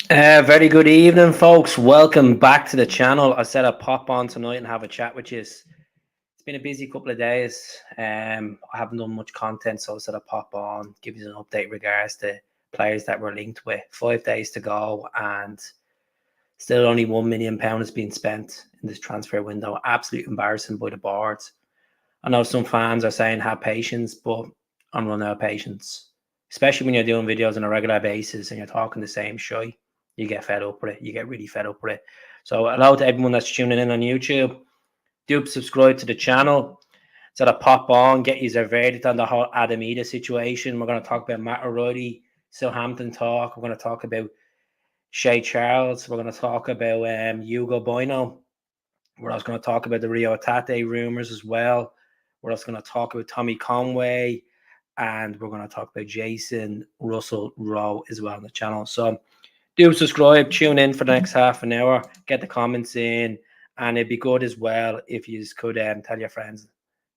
Very good evening, folks. Welcome back to the channel. I said I'd pop on tonight and have a chat with you. It's been a busy couple of days. I haven't done much content, so I said I'd pop on, give you an update in regards to players that we're linked with. 5 days to go, and still only £1 million has been spent in this transfer window. Absolute embarrassing by the board. I know some fans are saying have patience, but I'm running out of patience. Especially when you're doing videos on a regular basis and you're talking the same shit. You get fed up with it. You get really fed up with it. So hello to everyone that's tuning in on YouTube. Do subscribe to the channel. So that pop on, get you verdict on the whole Idah situation. We're going to talk about Matt O'Reilly, Southampton talk. We're going to talk about Shay Charles. We're going to talk about Hugo Bueno. We're also going to talk about the Reo Hatate rumours as well. We're also going to talk about Tommy Conway. And we're going to talk about Jason Russell-Rowe as well on the channel. So do subscribe, tune in for the next half an hour, get the comments in, and it'd be good as well if you could tell your friends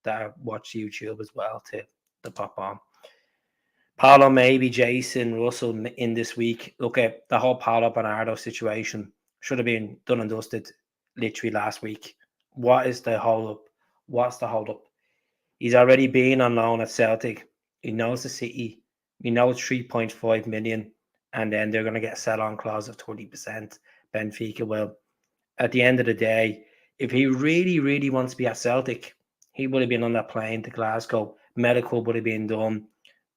that watch YouTube as well to pop on. Paulo, maybe Jason Russell in this week. Look at the whole Paulo Bernardo situation. Should have been done and dusted literally last week. What is the hold up? What's the hold up? He's already been on loan at Celtic. He knows the city. We know it's 3.5 million, and then they're going to get a sell-on clause of 20%. Benfica will. At the end of the day, if he really, really wants to be at Celtic, he would have been on that plane to Glasgow. Medical would have been done.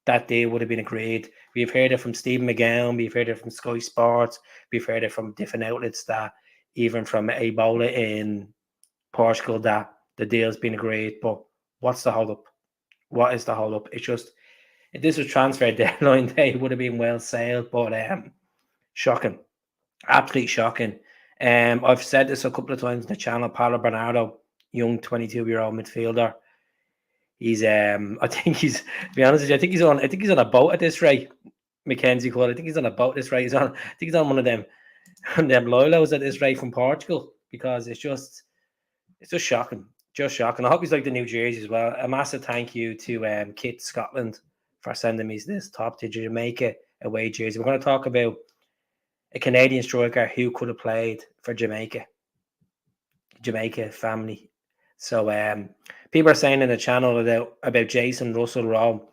That day would have been agreed. We've heard it from Stephen McGowan. We've heard it from Sky Sports. We've heard it from different outlets, that even from Ebola in Portugal, that the deal's been agreed. But what's the hold up? What is the hold up? It's just, if this was transfer deadline day, it would have been well sailed, but shocking. Absolutely shocking. I've said this a couple of times on the channel. Paulo Bernardo, young 22-year-old midfielder. He's I think he's, to be honest with you, I think he's on a boat at this rate. Mackenzie called. I think he's on a boat at this rate. I think he's on one of them Lolos at this rate from Portugal, because it's just shocking. Just shocking. I hope he's like the New Jersey as well. A massive thank you to Kit Scotland for sending me this top to Jamaica away jersey. We're going to talk about a Canadian striker who could have played for Jamaica family. So people are saying in the channel about Jason Russell-Rowe.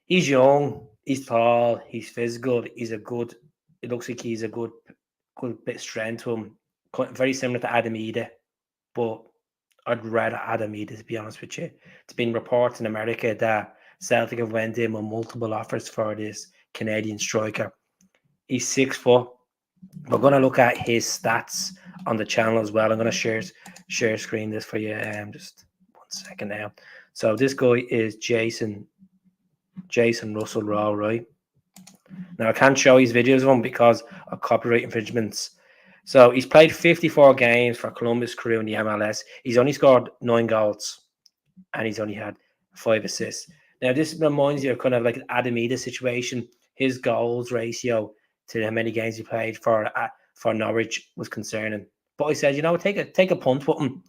He's young, he's tall, he's physical, it looks like he's a good bit of strength to him. Very similar to Idah, but I'd rather Idah, to be honest with you. It's been reports in America that Celtic have went in with multiple offers for this Canadian striker. He's 6 foot. We're going to look at his stats on the channel as well. I'm going to share screen this for you. Just 1 second now. So this guy is Jason Russell-Rowe, right? Now I can't show his videos of him because of copyright infringements. So he's played 54 games for Columbus Crew in the MLS. He's only scored 9 goals, and he's only had 5 assists. Now this reminds you of kind of like an Idah situation. His goals ratio to how many games he played for Norwich was concerning. But I said, take a punt with him,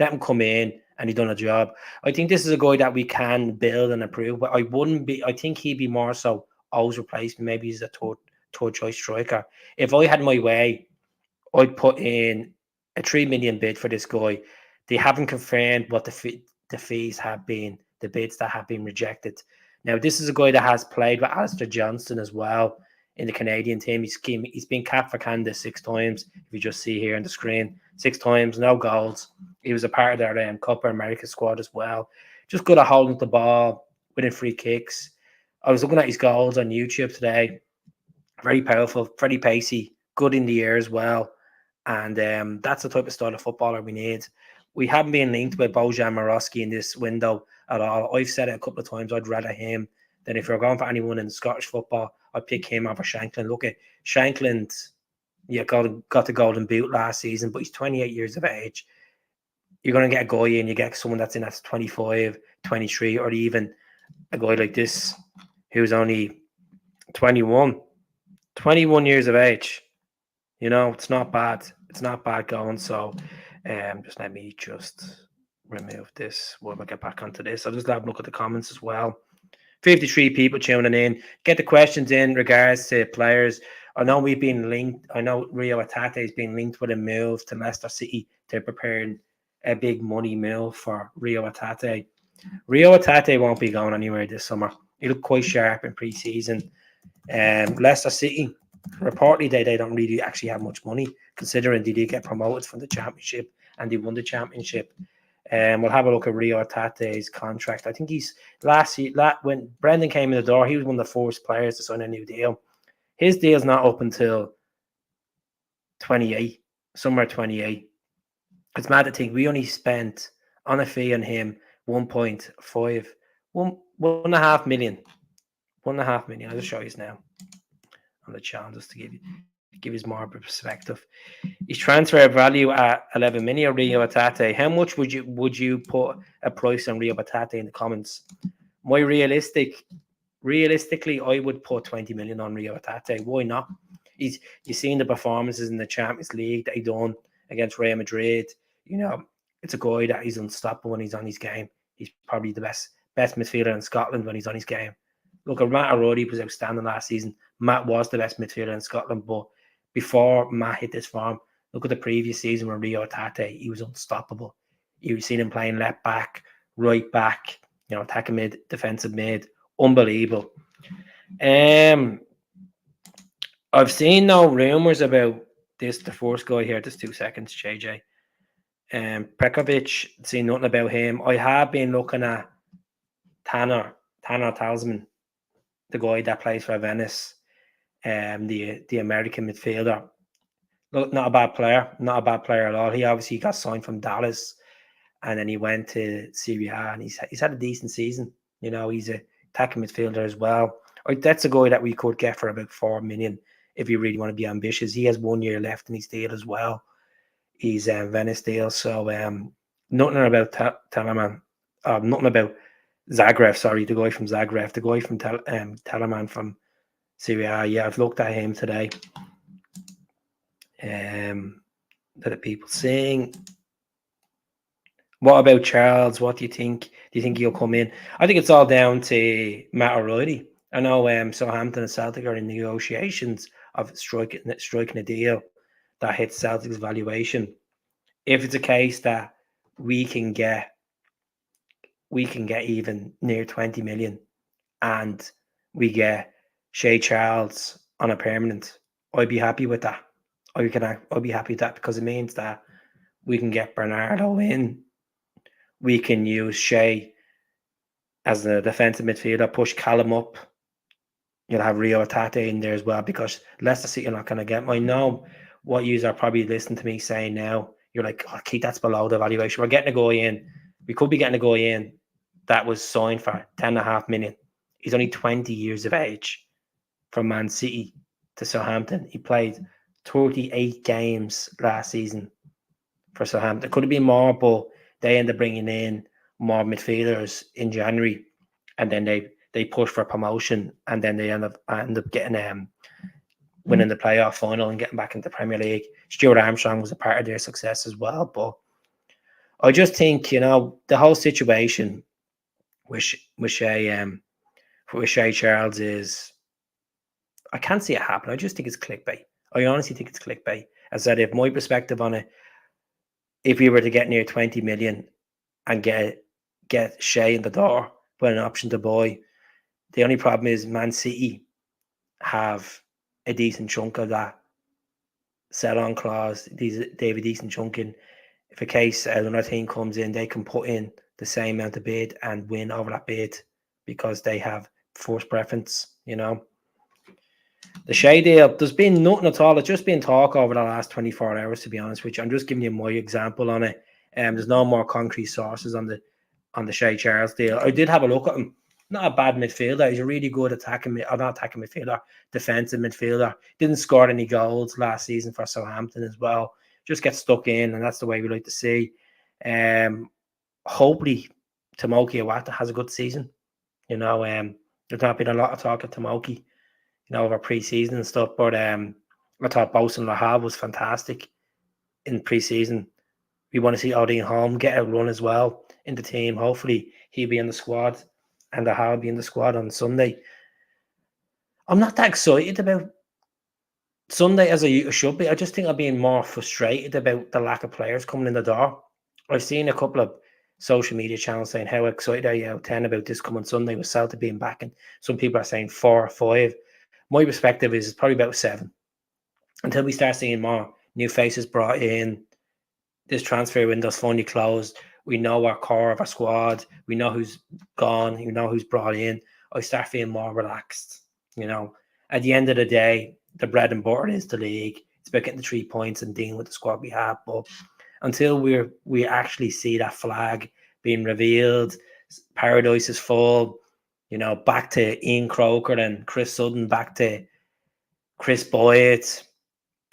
let him come in, and he done a job. I think this is a guy that we can build and improve. But I think he'd be more so O's replacement. Maybe he's a third choice striker. If I had my way, I'd put in a 3 million bid for this guy. They haven't confirmed what the fees have been, the bids that have been rejected. Now, this is a guy that has played with Alistair Johnston as well in the Canadian team. He's been capped for Canada 6 times, if you just see here on the screen. 6 times, no goals. He was a part of their Copa America squad as well. Just good at holding the ball, winning free kicks. I was looking at his goals on YouTube today. Very powerful, very pacey, good in the air as well. And that's the type of style of footballer we need. We haven't been linked with Bojan Morosky in this window at all. I've said it a couple of times. I'd rather him than if you're going for anyone in Scottish football. I'd pick him over Shankland. Look at Shankland. Yeah, got the golden boot last season, but he's 28 years of age. You're going to get a guy in, you get someone that's 25, 23, or even a guy like this who's only 21 years of age. It's not bad. It's not bad going. So just let me just remove this while we get back onto this. I'll just have a look at the comments as well. 53 people tuning in. Get the questions in regards to players. I know we've been linked. I know Reo Hatate has been linked with a move to Leicester City. They're preparing a big money move for Reo Hatate. Reo Hatate won't be going anywhere this summer. He looked quite sharp in pre-season. Leicester City, reportedly, they don't really actually have much money, considering they did get promoted from the Championship and they won the Championship. We'll have a look at Reo Hatate's contract. I think he's last year, when Brendan came in the door, he was one of the first players to sign a new deal. His deal's not up until 28, somewhere 28. It's mad to think we only spent on a fee on him 1.5, 1.5 million. 1.5 million. I'll just show you now on the channel just to give you more perspective. His transfer value at 11 million. Reo Hatate. How much would you put a price on Reo Hatate in the comments? Realistically, I would put 20 million on Reo Hatate. Why not? You've seen the performances in the Champions League that he done against Real Madrid. You know, it's a guy that he's unstoppable when he's on his game. He's probably the best midfielder in Scotland when he's on his game. Look, Matt O'Reilly was outstanding last season. Matt was the best midfielder in Scotland, but before Matt hit this form, look at the previous season with Reo Hatate. He was unstoppable. You've seen him playing left back, right back, attacking mid, defensive mid. Unbelievable. I've seen no rumours about this. The first guy here, just 2 seconds, JJ. Prekovic, seen nothing about him. I have been looking at Tanner Talisman, the guy that plays for Venice, the American midfielder. Look, not a bad player at all. He obviously got signed from Dallas, and then he went to Serie A, and he's had a decent season. He's a attacking midfielder as well. That's a guy that we could get for about 4 million if you really want to be ambitious. He has 1 year left in his deal as well. He's Venice deal. So nothing about Telemann. Nothing about Zagreb. Sorry, the guy from Zagreb. The guy from Telemann from Serie A. Yeah, I've looked at him today. That are people saying. What about Charles? What do you think? Do you think he'll come in? I think it's all down to Matt O'Reilly. I know Southampton and Celtic are in negotiations of striking a deal that hits Celtic's valuation. If it's a case that we can get even near 20 million and we get Shay Charles on a permanent, I'd be happy with that. I'd be happy with that because it means that we can get Bernardo in. We can use Shay as the defensive midfielder, push Callum up. You'll have Reo Hatate in there as well because Leicester City are not going to get. I know what you are probably listening to me saying now. You're like, oh, Keith, that's below the valuation. We're getting a guy in. We could be getting a guy in that was signed for 10.5 million. He's only 20 years of age from Man City to Southampton. He played 38 games last season for Southampton. It could have been more, but they end up bringing in more midfielders in January, and then they push for promotion, and then they end up getting winning the playoff final and getting back into the Premier League. Stuart Armstrong was a part of their success as well, but I just think the whole situation with Shay Charles is, I can't see it happen. I just think it's clickbait. I honestly think it's clickbait. As I said, if my perspective on it, if we were to get near 20 million and get Shay in the door with an option to buy, the only problem is Man City have a decent chunk of that sell-on clause. They have a decent chunk in. If a case another team comes in, they can put in the same amount of bid and win over that bid because they have first preference, The Shay deal, there's been nothing at all. It's just been talk over the last 24 hours, to be honest with you. I'm just giving you my example on it. There's no more concrete sources on the Shay Charles deal. I did have a look at him. Not a bad midfielder. He's a really good defensive midfielder. Didn't score any goals last season for Southampton as well. Just gets stuck in, and that's the way we like to see. Hopefully, Tomoki Iwata has a good season. There's not been a lot of talk of Tomoki, over pre-season and stuff. But I thought Bosun Lahab was fantastic in pre-season. We want to see Odin Holm get a run as well in the team. Hopefully, he'll be in the squad, and Lahab be in the squad on Sunday. I'm not that excited about Sunday as I should be. I just think I'm being more frustrated about the lack of players coming in the door. I've seen a couple of social media channels saying how excited are you out 10 about this coming Sunday with Celtic being back, and some people are saying 4 or 5. My perspective is it's probably about 7 until we start seeing more new faces brought in. This transfer window's finally closed. We know our core of our squad. We know who's gone. We know who's brought in. I start feeling more relaxed. At the end of the day, the bread and butter is the league. It's about getting the 3 points and dealing with the squad we have. But until we actually see that flag being revealed, paradise is full. Back to Ian Croker and Chris Sutton, back to Chris Boyd.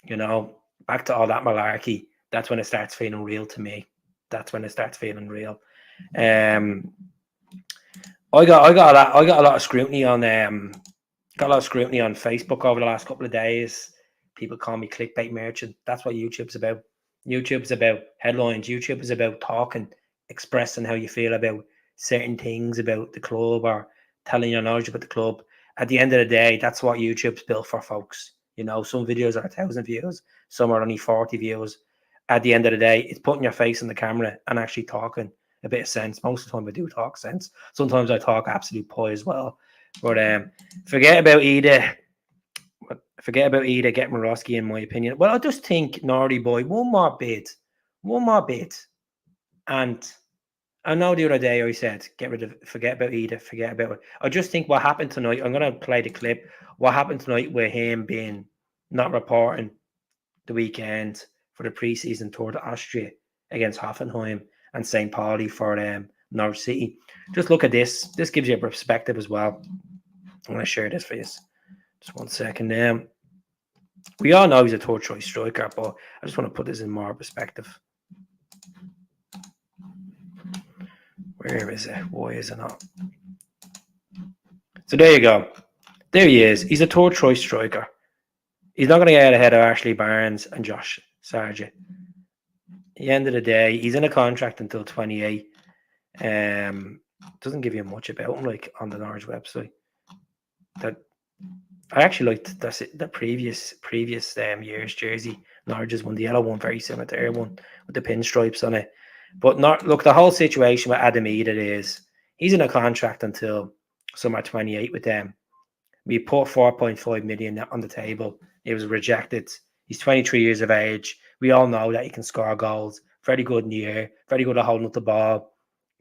Back to all that malarkey. That's when it starts feeling real to me. That's when it starts feeling real. I got a lot of scrutiny on Facebook over the last couple of days. People call me clickbait merchant. That's what YouTube's about. YouTube's about headlines. YouTube is about talking, expressing how you feel about certain things about the club or telling your knowledge about the club. At the end of the day, that's what YouTube's built for, folks. Some videos are 1,000 views, some are only 40 views. At the end of the day, it's putting your face in the camera and actually talking a bit of sense. Most of the time I do talk sense. Sometimes I talk absolute pie as well. But forget about Idah. Forget about Idah getting Morosky, in my opinion. Well, I just think, Nordy boy, one more bid. And I know the other day I said, forget about Idah, forget about it. I just think what happened tonight, I'm going to play the clip. What happened tonight with him being not reporting the weekend for the preseason tour to Austria against Hoffenheim and St. Pauli for Norwich City. Just look at this. This gives you a perspective as well. I'm going to share this for you. Just 1 second. We all know he's a third choice striker, but I just want to put this in more perspective. Where is it? Why is it not? So there you go. There he is. He's a third choice striker. He's not going to get ahead of Ashley Barnes and Josh Sargent. At the end of the day, he's in a contract until 28. Doesn't give you much about him, like on the Norwich website. That I actually liked the previous year's jersey. Norwich has won the yellow one, very similar to their one with the pinstripes on it. But look, the whole situation with Adam Idah is he's in a contract until summer 28 with them. We put 4.5 million on the table. It was rejected. He's 23 years of age. We all know that he can score goals. Very good in the air. Very good at holding up the ball.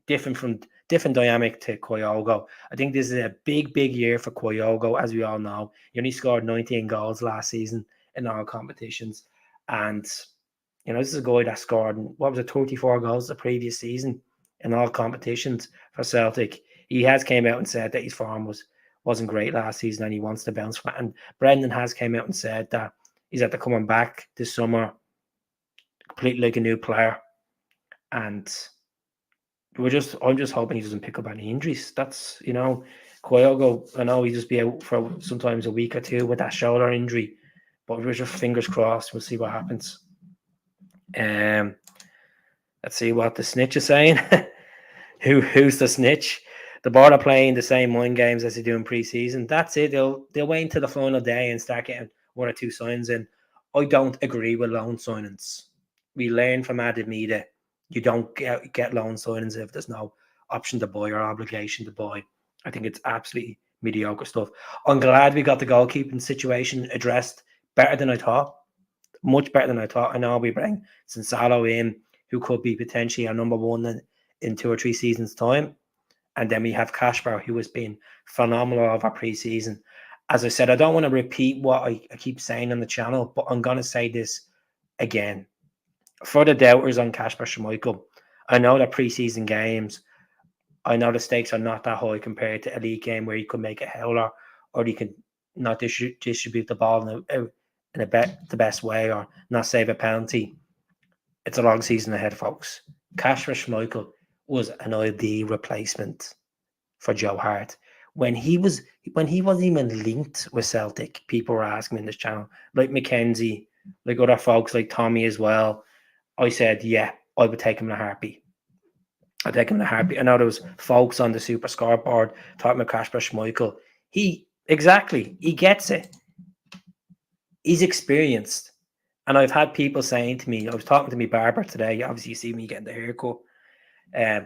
Different dynamic to Kyogo. I think this is a big year for Kyogo, as we all know. He only scored 19 goals last season in all competitions. And, this is a guy that scored, 34 goals the previous season in all competitions for Celtic. He has came out and said that his form wasn't great last season and he wants to bounce back. And Brendan has came out and said that he's at the coming back this summer, completely like a new player. And I'm just hoping he doesn't pick up any injuries. That's, Kyogo, I know he just be out for sometimes a week or two with that shoulder injury, but we're just fingers crossed. We'll see what happens. Let's see what the snitch is saying. Who's the snitch? The Board are playing the same mind games as they do in pre-season. That's it. They'll wait until the final day and start getting 1 or 2 signs in. I don't agree with loan signings. We learn from Adam Idah. You don't get loan signings if there's no option to buy or obligation to buy. I think it's absolutely mediocre stuff. I'm glad we got the goalkeeping situation addressed better than I thought. Much better than I thought. I know we bring Sensalo in, who could be potentially our number one in 2 or 3 seasons' time. And then we have Kasper, who has been phenomenal over pre-season. As I said, I don't want to repeat what I keep saying on the channel, but I'm going to say this again. For the doubters on Kasper Schmeichel, I know that pre-season games, I know the stakes are not that high compared to a league game where you could make a howler or you could not distribute the ball in the best way or not save a penalty. It's a long season ahead, folks. Kasper Schmeichel was an ideal replacement for Joe Hart. When he wasn't even linked with Celtic, people were asking me in this channel, like Mackenzie, like other folks, like Tommy as well. I said, yeah, I would take him in a heartbeat. I'd take him in a heartbeat. I know there was folks on the Super Scoreboard talking about Kasper Schmeichel. He gets it. He's experienced. And I've had people saying to me, I was talking to my barber today, obviously you see me getting the haircut,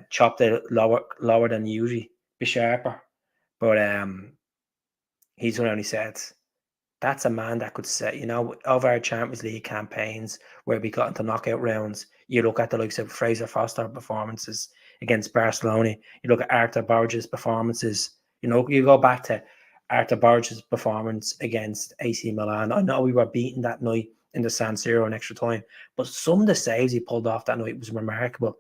chopped it lower than usually, be sharper. But he's only said, that's a man that could say, of our Champions League campaigns where we got into knockout rounds, you look at the likes of Fraser Foster performances against Barcelona, you look at Arthur Borges' performances, you go back to Arthur Borges' performance against AC Milan. I know we were beaten that night in the San Siro in extra time, but some of the saves he pulled off that night was remarkable.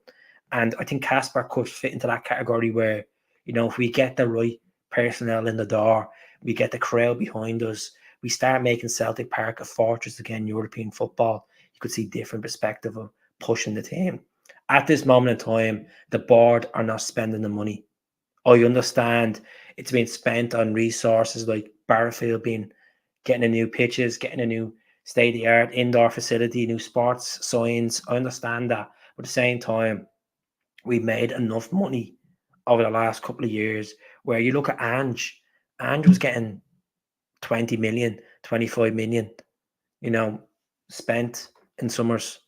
And I think Kasper could fit into that category where, if we get the right personnel in the door, we get the crowd behind us, we start making Celtic Park a fortress again, European football, you could see different perspective of pushing the team. At this moment in time, the board are not spending the money. I understand it's being spent on resources like Barfield getting a new pitches, getting a new state-of-the-art indoor facility, new sports signs. I understand that. But at the same time, we made enough money over the last couple of years where you look at Ange was getting 20 million, 25 million, spent in summers,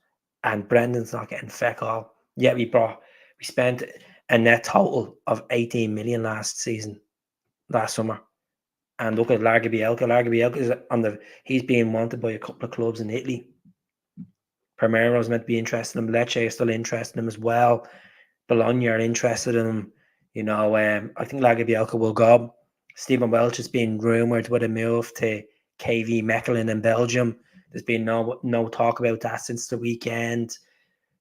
and Brendan's not getting feck all. Yet we spent a net total of 18 million last summer. And look at Larga Bielka. Larga Bielka is he's being wanted by a couple of clubs in Italy. Primero's meant to be interested in him. Lecce is still interested in him as well. Bologna are interested in him. I think Larga Bielka will go. Stephen Welch has been rumoured with a move to KV Mechelen in Belgium. There's been no talk about that since the weekend.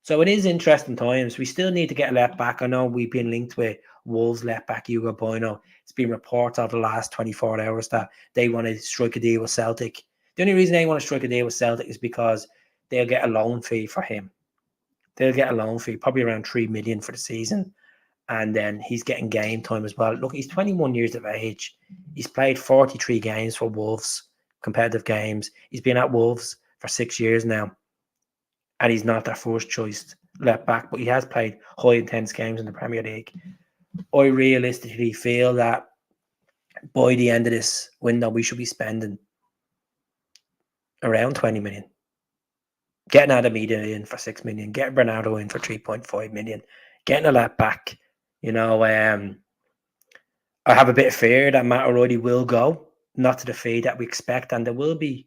So it is interesting times. We still need to get a left back. I know we've been linked with Wolves left back Hugo Bueno. It's been reported over the last 24 hours that they want to strike a deal with Celtic. The only reason they want to strike a deal with Celtic is because they'll get a loan fee for him. They'll get a loan fee, probably around 3 million for the season. And then he's getting game time as well. Look, he's 21 years of age. He's played 43 games for Wolves, competitive games. He's been at Wolves for 6 years now. And he's not their first choice left back, but he has played high intense games in the Premier League. I realistically feel that by the end of this window, we should be spending around 20 million. Getting Idah in for 6 million, getting Bernardo in for 3.5 million, getting a left back. I have a bit of fear that Matt O'Reilly will go, not to the fee that we expect, and there will be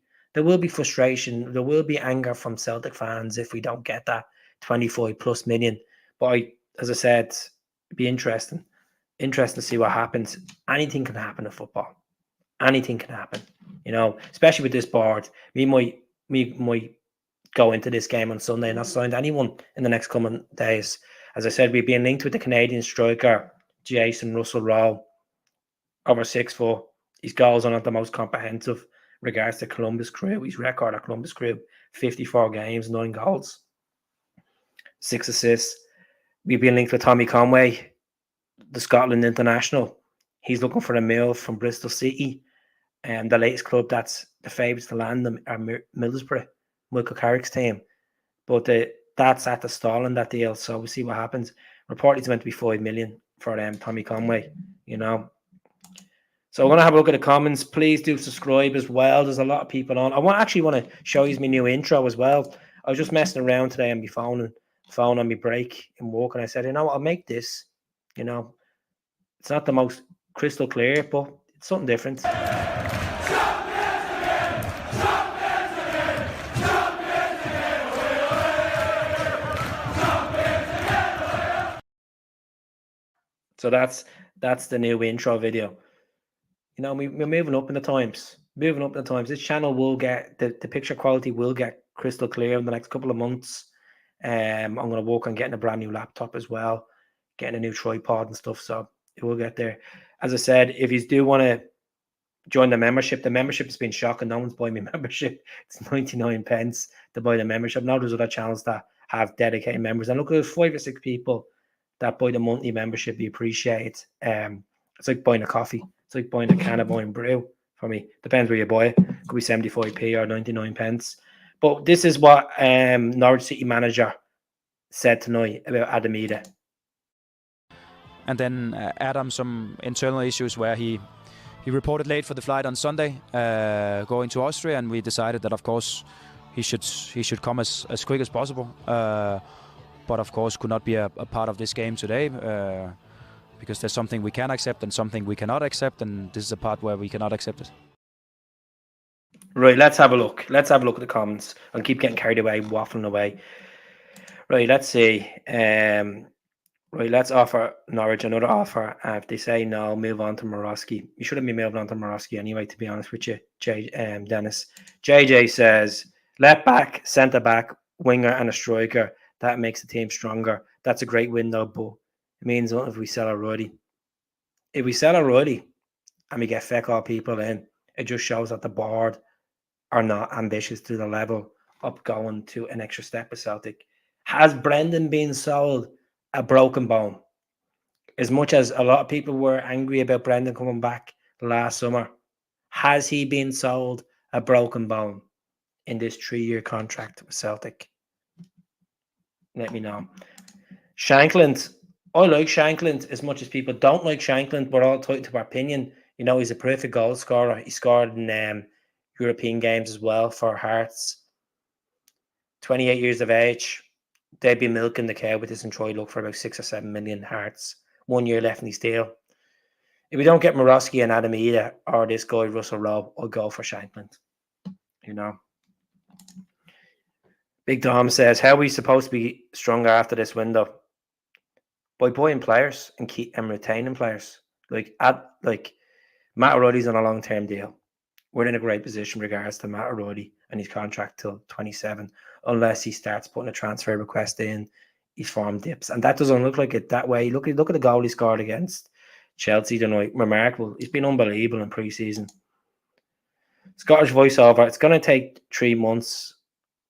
frustration, there will be anger from Celtic fans if we don't get that 25 plus million. But as I said, it'd be interesting to see what happens. Anything can happen in football. Anything can happen, especially with this board. We might go into this game on Sunday and not sign anyone in the next coming days. As I said, we've been linked with the Canadian striker, Jason Russell-Rowe, over 6 foot. His goals are not the most comprehensive regards to Columbus Crew. His record at Columbus Crew, 54 games, 9 goals, 6 assists. We've been linked with Tommy Conway, the Scotland international. He's looking for a move from Bristol City. And the latest club that's the favourites to land them are Middlesbrough, Michael Carrick's team. But that's at the stalling, that deal. So we'll see what happens. Reportedly it's meant to be 5 million for Tommy Conway, So I'm going to have a look at the comments. Please do subscribe as well. There's a lot of people on. I actually want to show you my new intro as well. I was just messing around today on my phone on my break in work, and I said, I'll make this. It's not the most crystal clear, but it's something different. So that's the new intro video. We're moving up in the times. This channel will get, the picture quality will get crystal clear in the next couple of months. I'm going to work on getting a brand new laptop as well, getting a new tripod and stuff. So it will get there. As I said, if you do want to join the membership has been shocking. No one's buying me membership. It's 99 pence to buy the membership. Now there's other channels that have dedicated members. And look, there's 5 or 6 people that buy the monthly membership. We appreciate it. It's like buying a coffee. It's like buying a can of wine brew for me. Depends where you buy it. Could be 75p or 99 pence. But this is what Norwich City manager said tonight about Idah. And then Adam some internal issues where he he reported late for the flight on Sunday, going to Austria, and we decided that, of course, he should come as quick as possible. But of course, could not be a part of this game today because there's something we can accept and something we cannot accept, and this is a part where we cannot accept it. Right, let's have a look. Let's have a look at the comments. I'll keep getting carried away, waffling away. Right, let's see. Right, let's offer Norwich another offer. If they say no, move on to Morosky. You shouldn't be moving on to Morosky anyway, to be honest with you, Dennis. JJ says, left back, centre back, winger, and a striker. That makes the team stronger. That's a great window, but it means nothing if we sell O'Reilly. If we sell O'Reilly and we get feck all people in, it just shows that the board are not ambitious to the level of going to an extra step with Celtic. Has Brendan been sold a broken bone? As much as a lot of people were angry about Brendan coming back last summer, has he been sold a broken bone in this 3-year contract with Celtic? Let me know. Shankland, I like Shankland as much as people don't like Shankland. We're all tight to our opinion. You know, he's a perfect goal scorer. He scored in European games as well for Hearts. 28 years of age. They'd be milking the cow with this and try to look for about 6 or 7 million Hearts. 1 year left in his deal. If we don't get Morosky and Adam Idah or this guy Russell Rowe, I'll go for Shankland. You know. Big Dom says, how are we supposed to be stronger after this window? By buying players and retaining players. Like Matt O'Reilly's on a long-term deal. We're in a great position in regards to Matt O'Reilly and his contract till 27, unless he starts putting a transfer request in, his form dips. And that doesn't look like it that way. Look at the goal he scored against Chelsea tonight. Remarkable. He's been unbelievable in pre-season. Scottish voiceover. It's going to take 3 months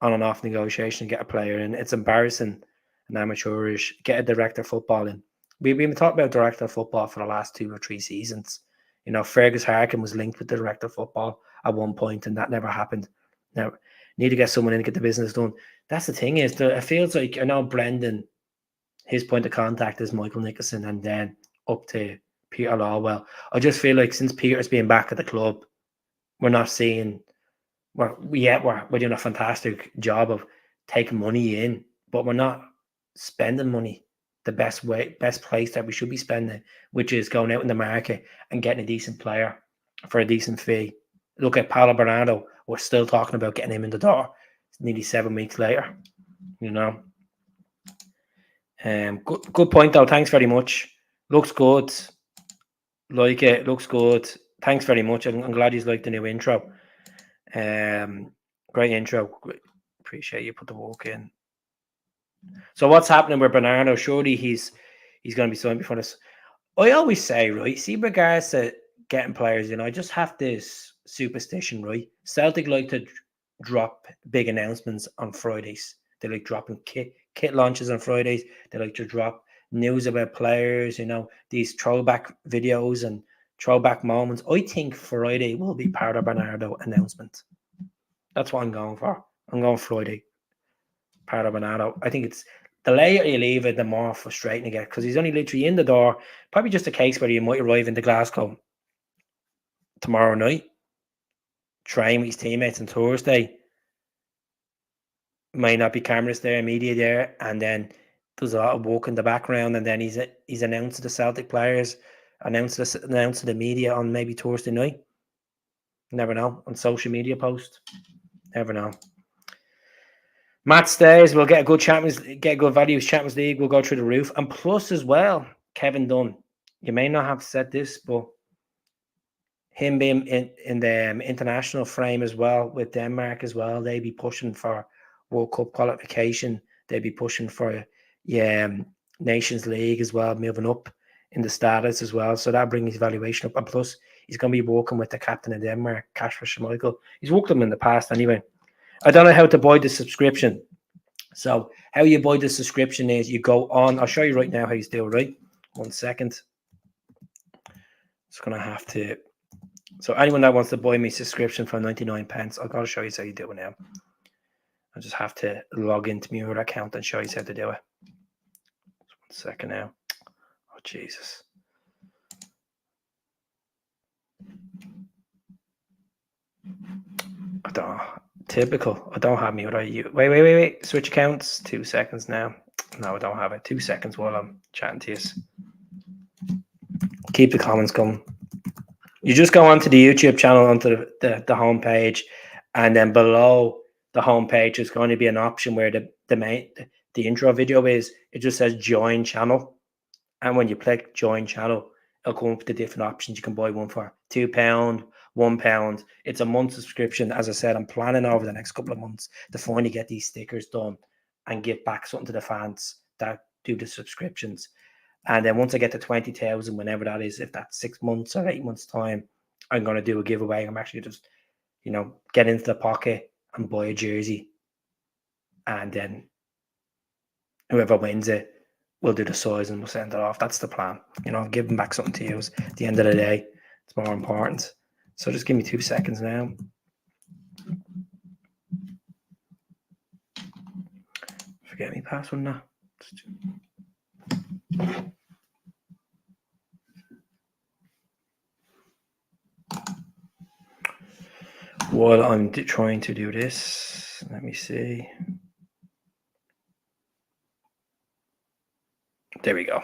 on and off negotiation to get a player in. It's embarrassing and amateurish. Get a director of football in. We've been talking about director of football for the last 2 or 3 seasons. You know, Fergus Harkin was linked with the director of football at one point, and that never happened. Now, need to get someone in to get the business done. That's the thing is, it feels like, I know Brendan, his point of contact is Michael Nicholson, and then up to Peter Lawwell. I just feel like since Peter's been back at the club, we're not seeing... We're doing a fantastic job of taking money in, but we're not spending money the best place that we should be spending, which is going out in the market and getting a decent player for a decent fee. Look at Paulo Bernardo. We're still talking about getting him in the door. It's nearly 7 weeks later, you know. Good point though. Thanks very much. Looks good. Like it. Looks good. Thanks very much. I'm glad you liked the new intro. Great intro. Appreciate you put the work in. So what's happening with Bernardo? Surely he's going to be signed before this. I always say, right, see, regards to getting players, I just have this superstition, right? Celtic like to drop big announcements on Fridays. They like dropping kit launches on Fridays. They like to drop news about players, these throwback videos and throwback moments. I think Friday will be part of Bernardo announcement. That's what I'm going for. I'm going Friday. Part of Bernardo. I think it's the later you leave it, the more frustrating it gets, because he's only literally in the door. Probably just a case where he might arrive into Glasgow tomorrow night, train with his teammates on Thursday. Might not be cameras there, media there, and then there's a lot of work in the background, and then he's announced to the Celtic players, announced to the media on maybe Thursday night. Never know. On social media post. Never know. Matt stays. We'll get a good value Champions League. We'll go through the roof. And plus as well, Kevin Dunn. You may not have said this, but him being in the international frame as well with Denmark as well, they'd be pushing for World Cup qualification. They'd be pushing for Nations League as well, moving up in the status as well. So that brings his valuation up. And plus, he's going to be working with the captain of Denmark, Kasper Schmeichel. He's worked with him in the past anyway. I don't know how to buy the subscription. So how you buy the subscription is you go on. I'll show you right now how you do it, right? 1 second. It's going to have to. So anyone that wants to buy me subscription for 99 pence, I've got to show you how you do it now. I just have to log into my other account and show you how to do it. 1 second now. Oh, Jesus. Typical. I don't have me. Wait. Switch accounts. 2 seconds now. No, I don't have it. 2 seconds while I'm chatting to you. Keep the comments coming. You just go onto the YouTube channel, onto the homepage, and then below the homepage is going to be an option where the intro video is. It just says join channel, and when you click join channel, it'll come up with the different options. You can buy one for £2, £1. It's a month subscription. As I said, I'm planning over the next couple of months to finally get these stickers done and give back something to the fans that do the subscriptions. And then once I get to 20,000, whenever that is, if that's 6 months or 8 months time, I'm going to do a giveaway. I'm actually just, get into the pocket and buy a jersey. And then whoever wins it, we'll do the size and we'll send it off. That's the plan. Give them back something to use. At the end of the day, it's more important. So just give me 2 seconds now. Forget me password now. While I'm trying to do this, let me see. There we go.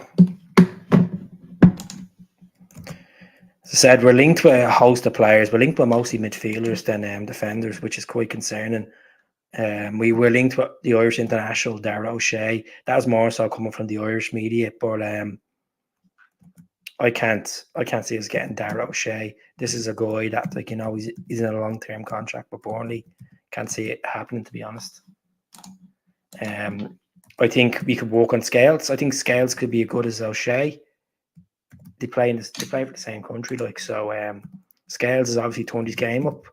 As I said, we're linked with a host of players. We're linked with mostly midfielders than defenders, which is quite concerning. We were linked with the Irish international, Shay. That was more so coming from the Irish media, but I can't see us getting Shay. This is a guy that, he's in a long-term contract with Burnley. Can't see it happening, to be honest. I think we could work on Scales. I think Scales could be as good as O'Shea. They play for the same country, so. Scales has obviously turned his game up.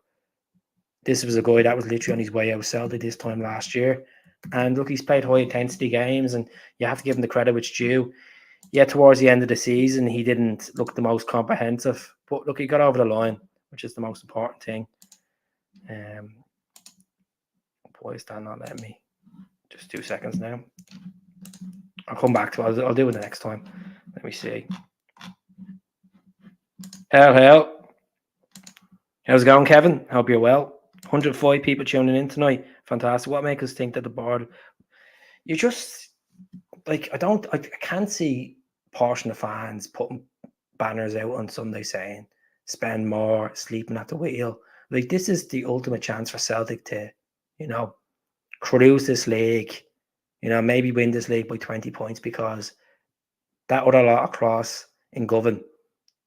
This was a guy that was literally on his way out of Celtic this time last year, and look, he's played high intensity games, and you have to give him the credit which due. Yeah, towards the end of the season, he didn't look the most comprehensive, but look, he got over the line, which is the most important thing. Why is that not letting me? Just 2 seconds now. I'll come back to it. I'll do it the next time. Let me see. Hell. How's it going, Kevin? Hope you're well. 105 people tuning in tonight. Fantastic. What makes us think that the board... You just... I can't see portion of fans putting banners out on Sunday saying, spend more, sleeping at the wheel. This is the ultimate chance for Celtic to, cruise this league, maybe win this league by 20 points, because that other lot across in Govan,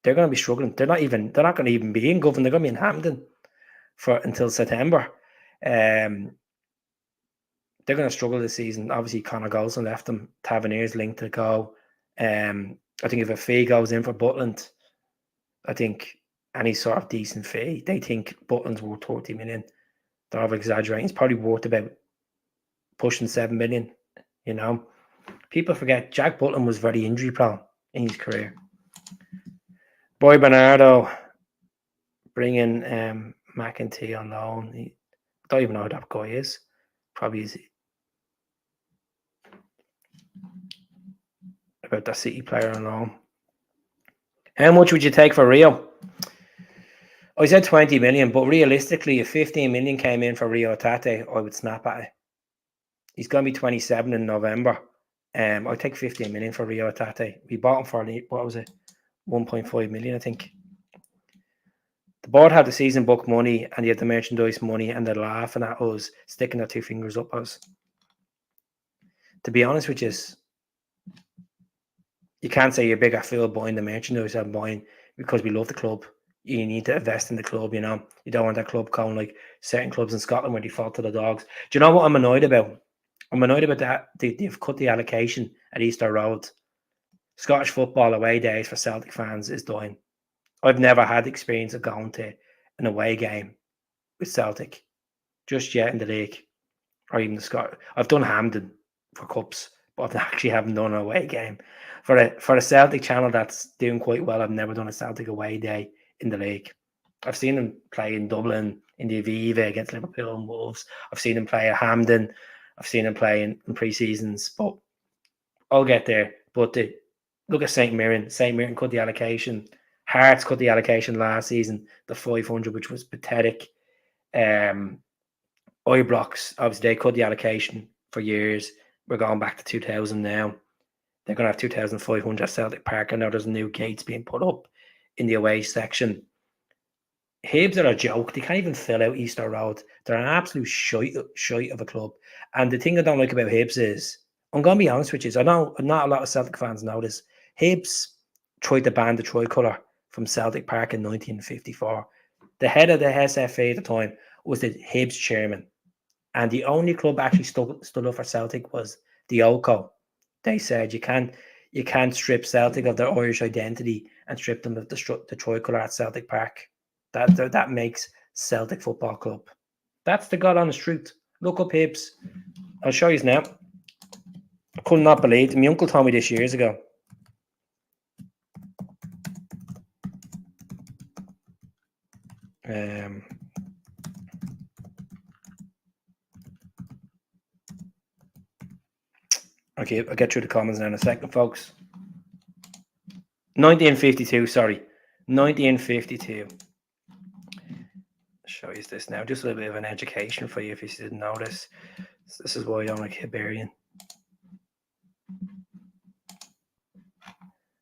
they're going to be struggling. They're not going to even be in Govan. They're going to be in Hampden until September. They're going to struggle this season. Obviously, Conor Golson left them. Tavernier's linked to go. I think if a fee goes in for Butland, I think any sort of decent fee, they think Butland's worth 30 million. They're over exaggerating. It's probably worth about pushing 7 million. People forget Jack Butland was very injury prone in his career. Paulo Bernardo bringing McEntee on loan. I don't even know who that guy is. Probably is about that City player on loan. How much would you take for Reo? I said 20 million, but realistically, if 15 million came in for Reo Hatate, I would snap at it. He's going to be 27 in November. I'd take 15 million for Reo Hatate. We bought him for, what was it? 1.5 million, I think. The board had the season book money, and you had the merchandise money, and they're laughing at us, sticking their 2 fingers up us. To be honest with you, you can't say you're big at Phil buying the merchandise and buying because we love the club. You need to invest in the club, You don't want that club going like certain clubs in Scotland where they fall to the dogs. Do you know what I'm annoyed about? I'm annoyed about that. They've cut the allocation at Easter Road. Scottish football away days for Celtic fans is dying. I've never had the experience of going to an away game with Celtic just yet in the league, or even the Scot. I've done Hampden for cups, but I actually haven't done an away game. For a Celtic channel that's doing quite well, I've never done a Celtic away day in the league. I've seen them play in Dublin in the Aviva against Liverpool and Wolves. I've seen them play at Hampden. I've seen them play in pre-seasons, but I'll get there. But look at St. Mirren. St. Mirren cut the allocation. Hearts cut the allocation last season, the 500, which was pathetic. Ibrox, obviously they cut the allocation for years. We're going back to 2000 now. They're going to have 2,500 at Celtic Park. I know there's new gates being put up in the away section. Hibs are a joke. They can't even fill out Easter Road. They're an absolute shite of a club. And the thing I don't like about Hibs is, I'm going to be honest with you, I know not a lot of Celtic fans know this. Hibs tried to ban the tricolour from Celtic Park in 1954. The head of the SFA at the time was the Hibs chairman. And the only club actually stood up for Celtic was the OCO. They said you can't strip Celtic of their Irish identity and strip them of the tricolour at Celtic Park. That makes Celtic Football Club. That's the God honest truth. Look up Hibs. I'll show you now. I could not believe it. My uncle told me this years ago. Okay, I'll get through the comments now in a second, folks. 1952, sorry. 1952. I'll show you this now. Just a little bit of an education for you if you didn't notice. This is why I don't like Hibernian.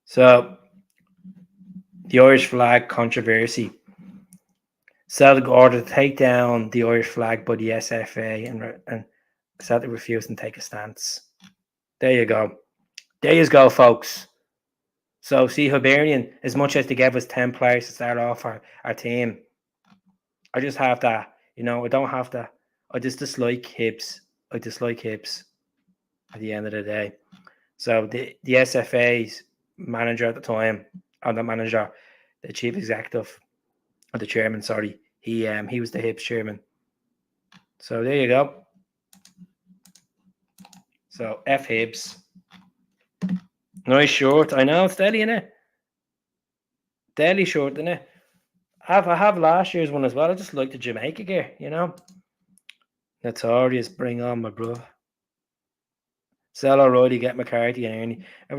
So, the Irish flag controversy. Celtic ordered to take down the Irish flag by the SFA and Celtic refused to take a stance. There you go. There you go, folks. So, see, Hibernian, as much as they gave us 10 players to start off our team, I just have that, I don't have to. I just dislike Hibs. I dislike Hibs at the end of the day. So, the SFA's manager at the time, or the manager, the chief executive, or the chairman, sorry, he was the Hibs chairman. So, there you go. So, F Hibs. Nice short. I know it's deadly, innit? Deadly short, innit? I have last year's one as well. I just like the Jamaica gear, Notorious, bring on my bro. Sell O'Reilly, get McCarthy and Ernie. And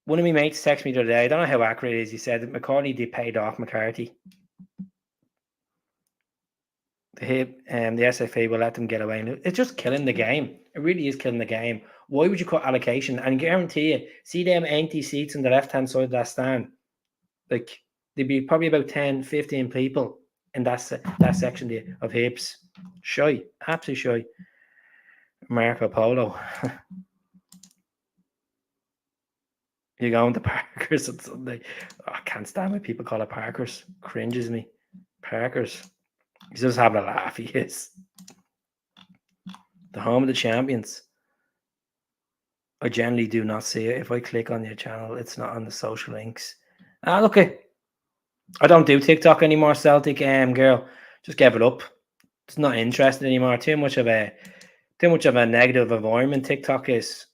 one of my mates texted me the other day. I don't know how accurate it is. He said that McCarthy did paid off McCarthy. The SFA will let them get away. It's just killing the game. It really is killing the game. Why would you cut allocation? And I guarantee you, see them empty seats on the left-hand side of that stand? Like, there'd be probably about 10, 15 people in that section of Hibs. Shy. Absolutely shy. Marco Polo. You're going to Parkers on Sunday. Oh, I can't stand when people call it Parkers. Cringes me. Parkers. He's just having a laugh, he is. The home of the champions. I generally do not see it. If I click on your channel, it's not on the social links. Look, I don't do TikTok anymore, Celtic girl. Just gave it up. It's not interested anymore. Too much of a negative environment. TikTok is.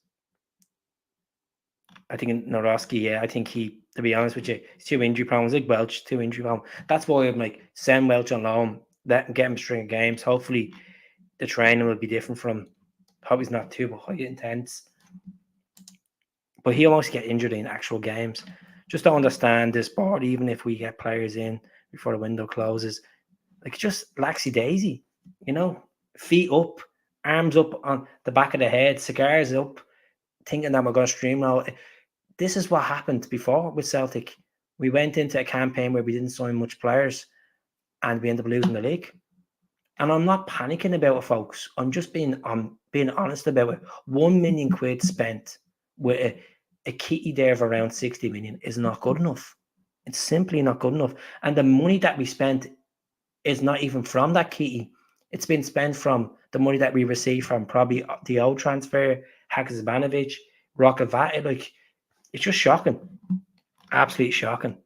I think Norowski, I think he, to be honest with you, he's too injury prone. He's like Welch, too injury prone. That's why I'm like, send Welch on loan, let him get him a string of games. Hopefully, the training will be different from him. Hope he's not too high intense. But he'll almost get injured in actual games. Just don't understand this board, even if we get players in before the window closes. Like, just laxy daisy, feet up, arms up on the back of the head, cigars up, thinking that we're going to stream now. This is what happened before with Celtic. We went into a campaign where we didn't sign much players and we ended up losing the league. And I'm not panicking about it, folks. I'm just being honest about it. 1 million quid spent with a kitty there of around 60 million is not good enough. It's simply not good enough. And the money that we spent is not even from that kitty. It's been spent from the money that we received from probably the old transfer, Hakizbanovic, Hatate. Like, it's just shocking. Absolutely shocking.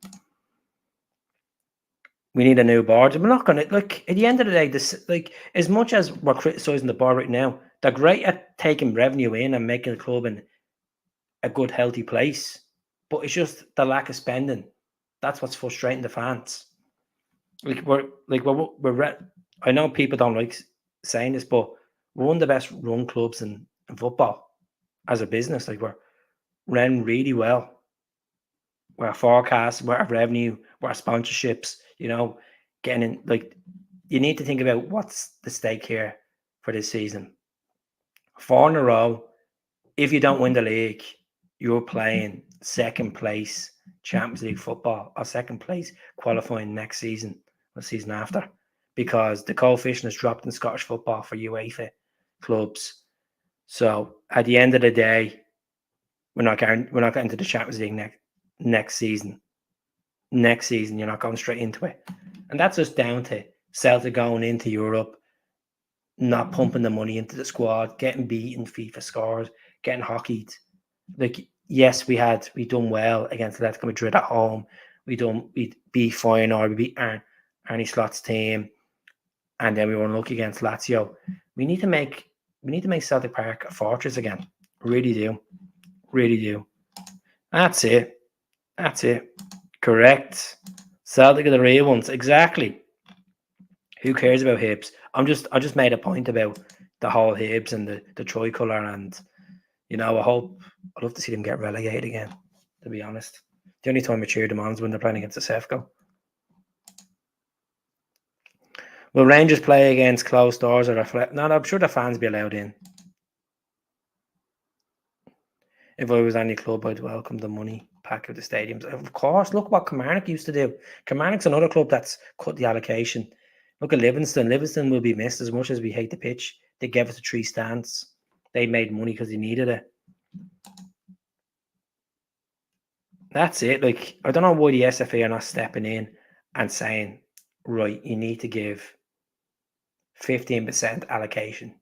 We need a new board. We're not going to, like, at the end of the day, this, like, as much as we're criticising the board right now, they're great at taking revenue in and making the club in a good, healthy place. But it's just the lack of spending. That's what's frustrating the fans. I know people don't like saying this, but we're one of the best run clubs in football as a business. Like, we're run really well. We're forecast, we're revenue, we're sponsorships, getting in, like, you need to think about what's the stake here for this season. 4 in a row. If you don't win the league, you're playing second place Champions League football or second place qualifying next season or season after, because the coefficient has dropped in Scottish football for UEFA clubs. So at the end of the day, we're not getting to the Champions League next season. Next season, you're not going straight into it, and that's just down to Celtic going into Europe, not pumping the money into the squad, getting beaten FIFA scores, getting hockeyed. Like, yes, we done well against Atletico Madrid at home. We beat Feyenoord, we beat Arne Slot's team, and then we were unlucky against Lazio. We need to make Celtic Park a fortress again. Really do. That's it. Correct. Celtic are the real ones. Exactly. Who cares about Hibs? I just made a point about the whole Hibs and the tricolour, and I'd love to see them get relegated again, to be honest. The only time I cheer them on is when they're playing against the Sefco. Will Rangers play against closed doors or reflect? No, I'm sure the fans be allowed in. If I was any club, I'd welcome the money pack of the stadiums. Of course, look what Kilmarnock used to do. Kilmarnock's another club that's cut the allocation. Look at Livingston. Livingston will be missed as much as we hate the pitch. They gave us the 3 stands. They made money because they needed it. That's it. Like, I don't know why the SFA are not stepping in and saying, right, you need to give 15% allocation,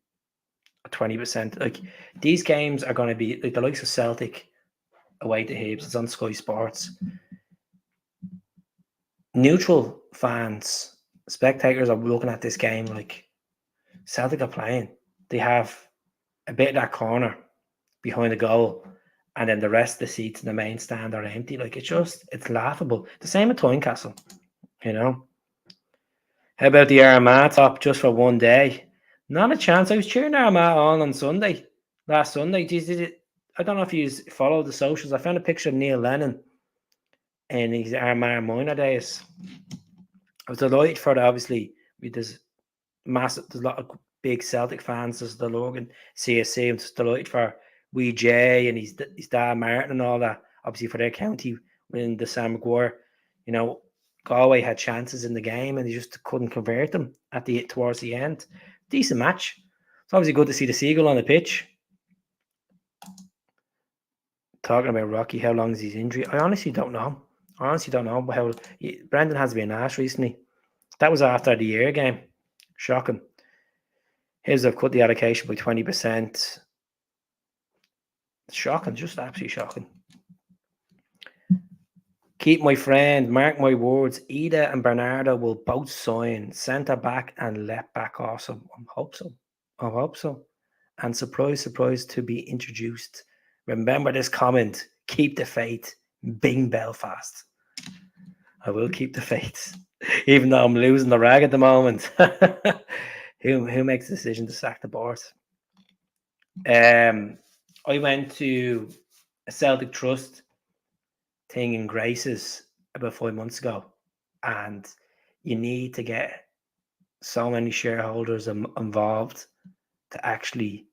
20%. Like, these games are going to be like the likes of Celtic away to Hibs. It's on Sky Sports. Neutral fans, spectators are looking at this game like Celtic are playing. They have a bit of that corner behind the goal, and then the rest of the seats in the main stand are empty. Like, it's laughable. The same with Tynecastle, How about the Armagh top just for one day? Not a chance. I was cheering Armagh on Sunday, last Sunday. I don't know if you follow the socials. I found a picture of Neil Lennon in his Armagh minor days. I was delighted for that. Obviously, there's a lot of big Celtic fans. There's the Logan CSC. I'm just delighted for wee Jay and his dad Martin and all that. Obviously for their county winning the Sam Maguire. Galway had chances in the game and they just couldn't convert them towards the end. Decent match. It's obviously good to see the Seagull on the pitch. Talking about Rocky, how long is his injury? I honestly don't know. How Brendan has been asked recently. That was after the year game. Shocking. Hibs have cut the allocation by 20%. Shocking, just absolutely shocking. Keep my friend, mark my words, Idah and Bernardo will both sign centre back and left back also. I hope so. And surprise to be introduced. Remember this comment, keep the faith, Bing Belfast. I will keep the faith, even though I'm losing the rag at the moment. Who makes the decision to sack the board? I went to a Celtic Trust thing in Graces about 5 months ago, and you need to get so many shareholders involved to actually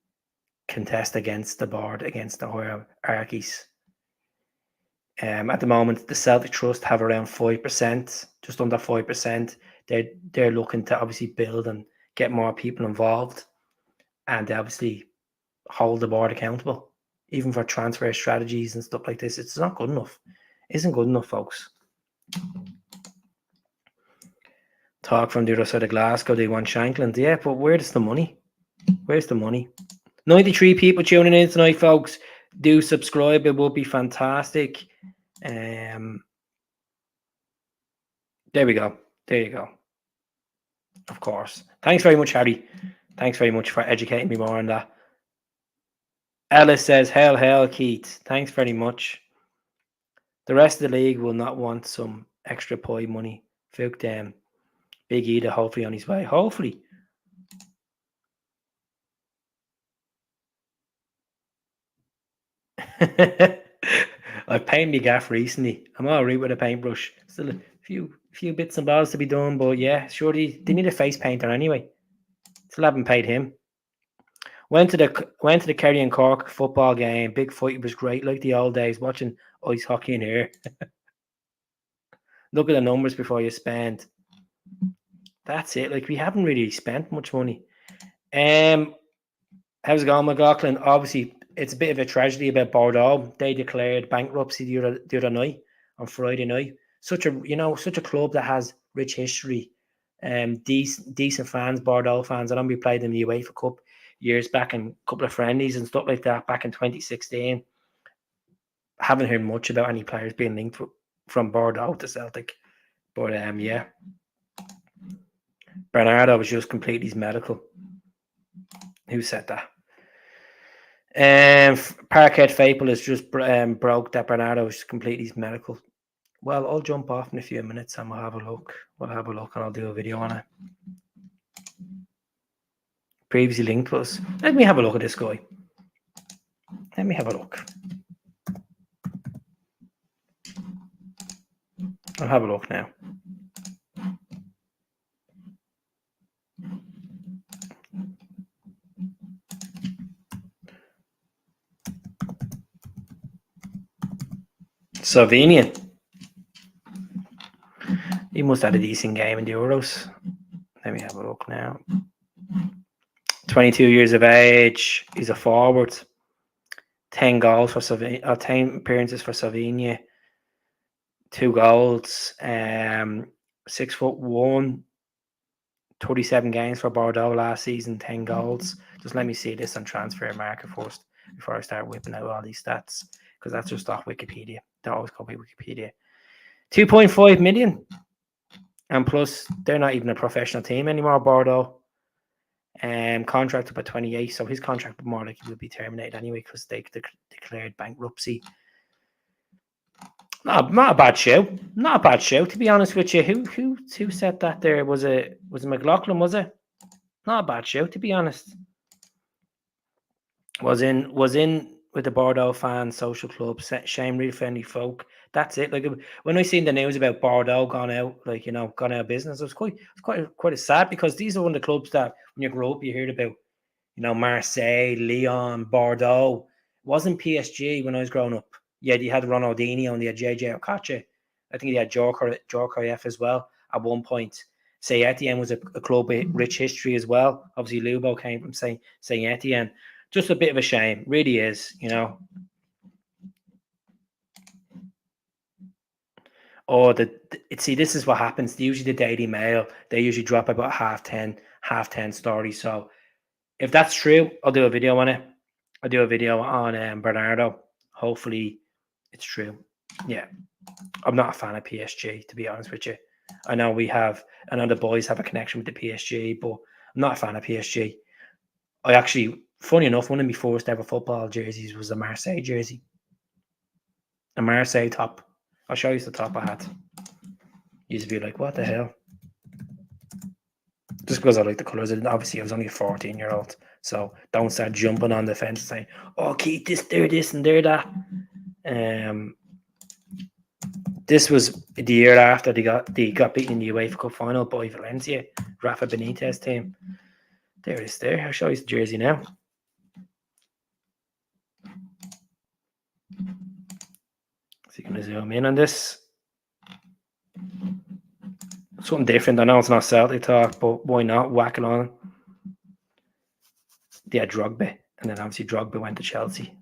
contest against the board, against the hierarchies. At the moment, the Celtic Trust have around 5%, just under 5%. They're looking to obviously build and get more people involved, and obviously hold the board accountable, even for transfer strategies and stuff like this. It's not good enough. Isn't good enough, folks. Talk from the other side of Glasgow. They want Shankland. Yeah, but where's the money? 93 people tuning in tonight, folks. Do subscribe. It would be fantastic. There we go. There you go. Of course. Thanks very much, Harry. Thanks very much for educating me more on that. Ellis says, hell, Keith. Thanks very much. The rest of the league will not want some extra pie money. Fuck them. Big Idah hopefully on his way. Hopefully. I painted my gaff recently. I'm all right with a paintbrush. Still a few few bits and balls to be done, but yeah, surely they need a face painter anyway. Still haven't paid him. Went to the Kerry and Cork football game. Big fight. It was great, like the old days. Watching ice hockey in here. Look at the numbers before you spend. That's it. Like, we haven't really spent much money. How's it going, McLaughlin? Obviously, it's a bit of a tragedy about Bordeaux. They declared bankruptcy the other night, on Friday night. Such a club that has rich history. Decent fans, Bordeaux fans. I know we played in the UEFA Cup years back and a couple of friendlies and stuff like that back in 2016. Haven't heard much about any players being linked from Bordeaux to Celtic. But yeah. Bernardo was just complete his medical. Who said that? Parkhead Faple has just broke that Bernardo was complete his medical. Well, I'll jump off in a few minutes and we'll have a look. We'll have a look and I'll do a video on it. Previously linked us. Let me have a look at this guy. Let me have a look. I'll have a look now. Slovenian. He must have had a decent game in the Euros. Let me have a look now. 22 years of age. He's a forward. 10 goals for Slovenia. 10 appearances for Slovenia. 2 goals. 6'1". 37 games for Bordeaux last season. 10 goals. Just let me see this on Transfer Market first before I start whipping out all these stats, because that's just off Wikipedia. They always copy Wikipedia. 2.5 million. And plus, they're not even a professional team anymore, Bordeaux. Contract up at 28, so his contract more likely will be terminated anyway because they declared bankruptcy. Not a bad show. Not a bad show, to be honest with you. Who said that there? Was it McLaughlin, was it? Not a bad show, to be honest. Was in with the Bordeaux fans, social club, shame, real friendly folk. That's it. Like, when I seen the news about Bordeaux gone out of business, it was quite sad, because these are one of the clubs that when you grow up you heard about, Marseille, Lyon, Bordeaux. It wasn't PSG when I was growing up. Yeah, they had Ronaldinho and they had JJ Okocha. I think they had Djorkaeff as well at one point. Saint Etienne was a club with rich history as well. Obviously, Lubo came from Saint Etienne. Just a bit of a shame, really is, Oh, see, this is what happens. Usually the Daily Mail, they usually drop about half 10 stories. So if that's true, I'll do a video on it. I'll do a video on Bernardo. Hopefully it's true. Yeah. I'm not a fan of PSG, to be honest with you. I know the boys have a connection with the PSG, but I'm not a fan of PSG. I actually, funny enough, one of my first ever football jerseys was a Marseille jersey. A Marseille top. I'll show you the top I had. Used to be like, what the hell? Just because I like the colours. And obviously, I was only a 14-year-old. So don't start jumping on the fence and saying, oh, keep this, and they're that. This was the year after they got beaten in the UEFA Cup final by Valencia, Rafa Benitez team. There it is there. I'll show you the jersey now. So you can zoom in on this. Something different. I know it's not Celtic talk, but why not? Whack it on. They had Drogba, and then obviously Drogba went to Chelsea.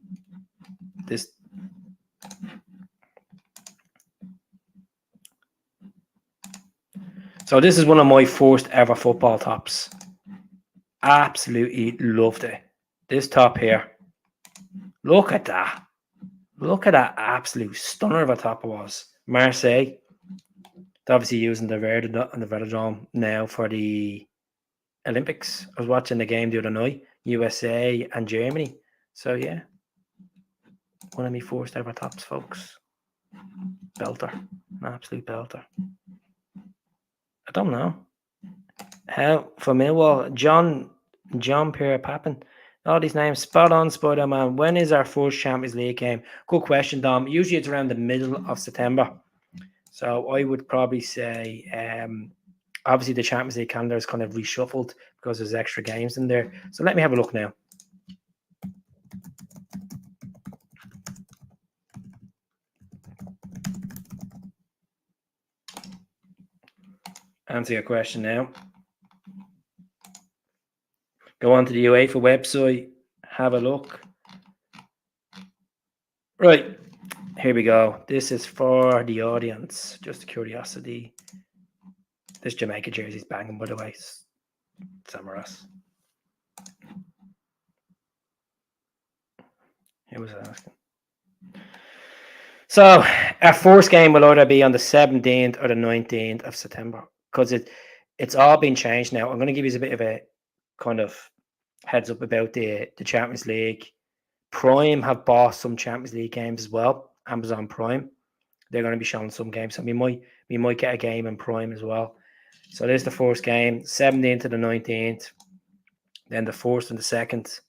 So this is one of my first ever football tops. Absolutely loved it. This top here. Look at that. Look at that absolute stunner of a top it was. Marseille. They're obviously using the Velodrome now for the Olympics. I was watching the game the other night. USA and Germany. So yeah. One of my first ever tops, folks. Belter. An absolute belter. I don't know. How for Millwall, John Pierre Papin. All these names, spot on, Spider-Man. When is our first Champions League game? Good question, Dom. Usually it's around the middle of September. So I would probably say, obviously the Champions League calendar is kind of reshuffled because there's extra games in there. So let me have a look now. Answer your question now. Go on to the UEFA website, have a look. Right, here we go. This is for the audience, just a curiosity. This Jamaica jersey's banging, by the way. Samaras. Who was asking? So our first game will either be on the 17th or the 19th of September, because it's all been changed now. I'm going to give you a bit of a kind of heads up about the Champions League. Prime have bought some Champions League games as well. Amazon Prime. They're going to be showing some games. So we might get a game in Prime as well. So there's the first game, 17th to the 19th. Then the 1st and the 2nd.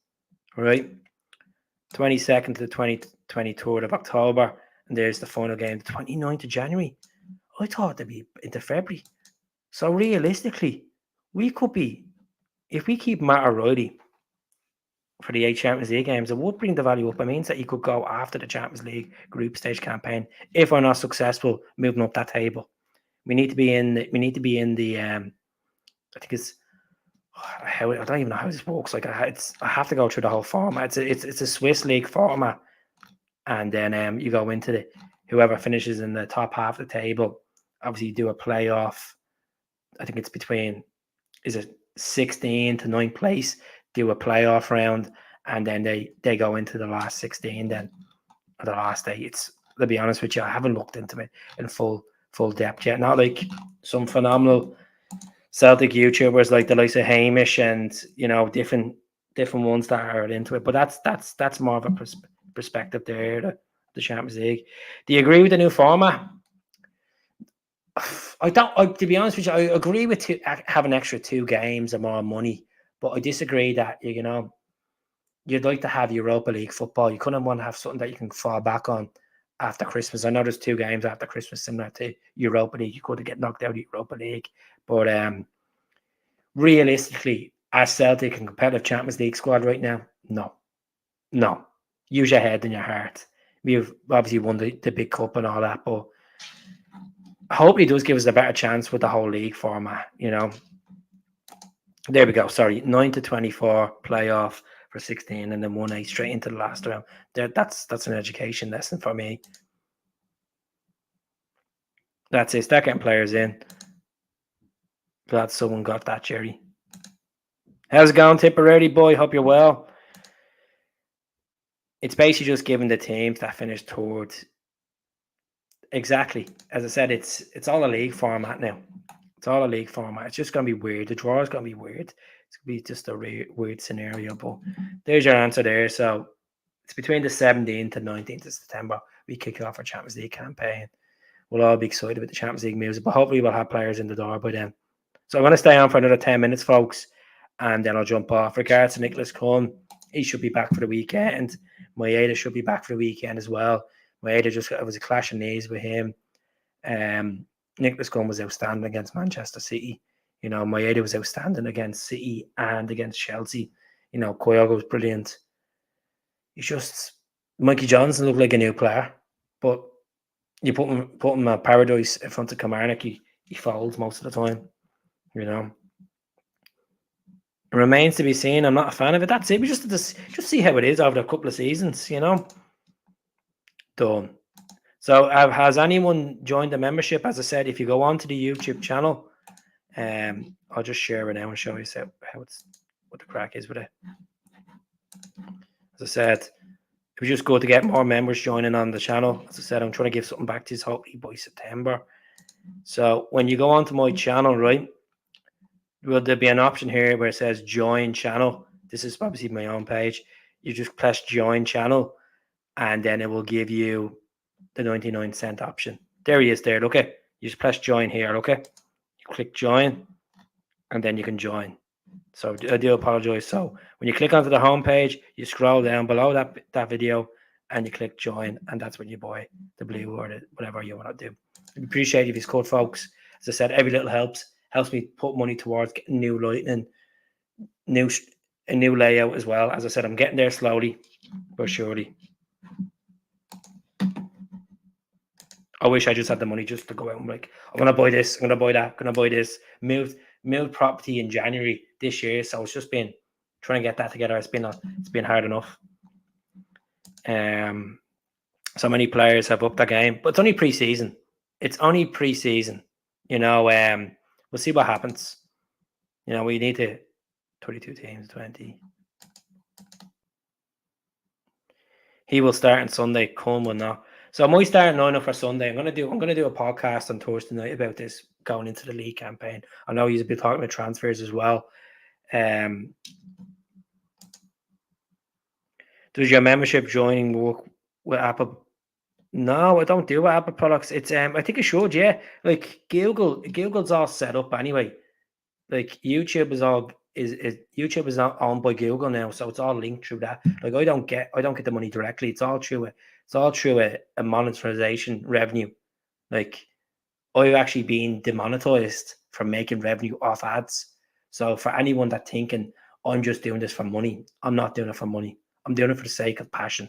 Right? 22nd to the 23rd of October. And there's the final game, the 29th of January. I thought it'd be into February. So realistically, we could be, if we keep Matt O'Reilly for the 8 Champions League games, it would bring the value up. It means that you could go after the Champions League group stage campaign if we're not successful moving up that table. We need to be in the I think it's I don't even know how this works. Like I have to go through the whole format. It's a Swiss league format, and then you go into whoever finishes in the top half of the table. Obviously, you do a playoff. I think it's between 16 to 9th place. Do a playoff round, and then they go into the last 16. Then or the last 8. It's, to be honest with you, I haven't looked into it in full depth yet. Not some phenomenal Celtic YouTubers like the likes of Hamish and different ones that are into it. But that's more of a perspective there. The Champions League. Do you agree with the new format? I don't. To be honest with you, I agree with having extra 2 games and more money. But I disagree that you'd like to have Europa League football. You couldn't want to have something that you can fall back on after Christmas. I know there's 2 games after Christmas similar to Europa League. You could get knocked out of Europa League. But realistically, as Celtic and competitive Champions League squad right now, no. Use your head and your heart. We've obviously won the big cup and all that, but hopefully it does give us a better chance with the whole league format, There we go. Sorry, 9 to 24 playoff for 16, and then 1-8 straight into the last round. That's an education lesson for me. That's it. Start getting players in. Glad someone got that, Jerry. How's it going, Tipperary boy? Hope you're well. It's basically just giving the teams that finished third. Exactly. As I said, it's all a league format now. It's all a league format. It's just going to be weird. The draw is going to be weird. It's going to be just a weird scenario. But there's your answer there. So it's between the 17th and 19th of September. We kick off our Champions League campaign. We'll all be excited with the Champions League music, but hopefully we'll have players in the door by then. So I'm going to stay on for another 10 minutes, folks, and then I'll jump off. Regards to Nicholas Kuhn, he should be back for the weekend. Idah should be back for the weekend as well. Idah it was a clash of knees with him. Nicholas Kuhn was outstanding against Manchester City. Idah was outstanding against City and against Chelsea. Kyogo was brilliant. Mikey Johnson looked like a new player, but you put him at Paradise in front of Kilmarnock, he folds most of the time. It remains to be seen. I'm not a fan of it. That's it. We just see how it is over a couple of seasons, Done. So has anyone joined the membership? As I said, if you go on to the YouTube channel, I'll just share it now and show you what the crack is with it. As I said, it was just good to get more members joining on the channel. As I said, I'm trying to give something back to you hopefully by September. So when you go onto my channel, right, will there be an option here where it says join channel? This is obviously my own page. You just press join channel, and then it will give you the 99-cent option. There he is there. Okay. You just press join here. Okay. You click join, and then you can join. So I do apologize. So when you click onto the home page, you scroll down below that video, and you click join, and that's when you buy the blue or whatever you want to do. I appreciate if you code, folks. As I said, every little helps me put money towards getting new lighting, a new layout as well. As I said, I'm getting there slowly but surely. I wish I just had the money just to go out and like, I'm gonna buy this, I'm gonna buy that, I'm gonna buy this. Moved property in January this year, so it's just been trying to get that together. It's been hard enough. So many players have upped their game, but it's only pre-season. You know, we'll see what happens. You know, we need to 32 teams, 20. He will start on Sunday. Come will not. So I might start 9 for Sunday. I'm gonna do a podcast on Thursday night about this going into the league campaign. I know he's a bit talking about transfers as well. Does your membership joining work with Apple? No, I don't do Apple products. It's I think it should, yeah. Like Google's all set up anyway. Like YouTube is not owned by Google now, so it's all linked through that. Like I don't get the money directly. It's all through a monetization revenue. Like I've actually been demonetized for making revenue off ads. So for anyone that thinking I'm just doing this for money, I'm not doing it for money. I'm doing it for the sake of passion.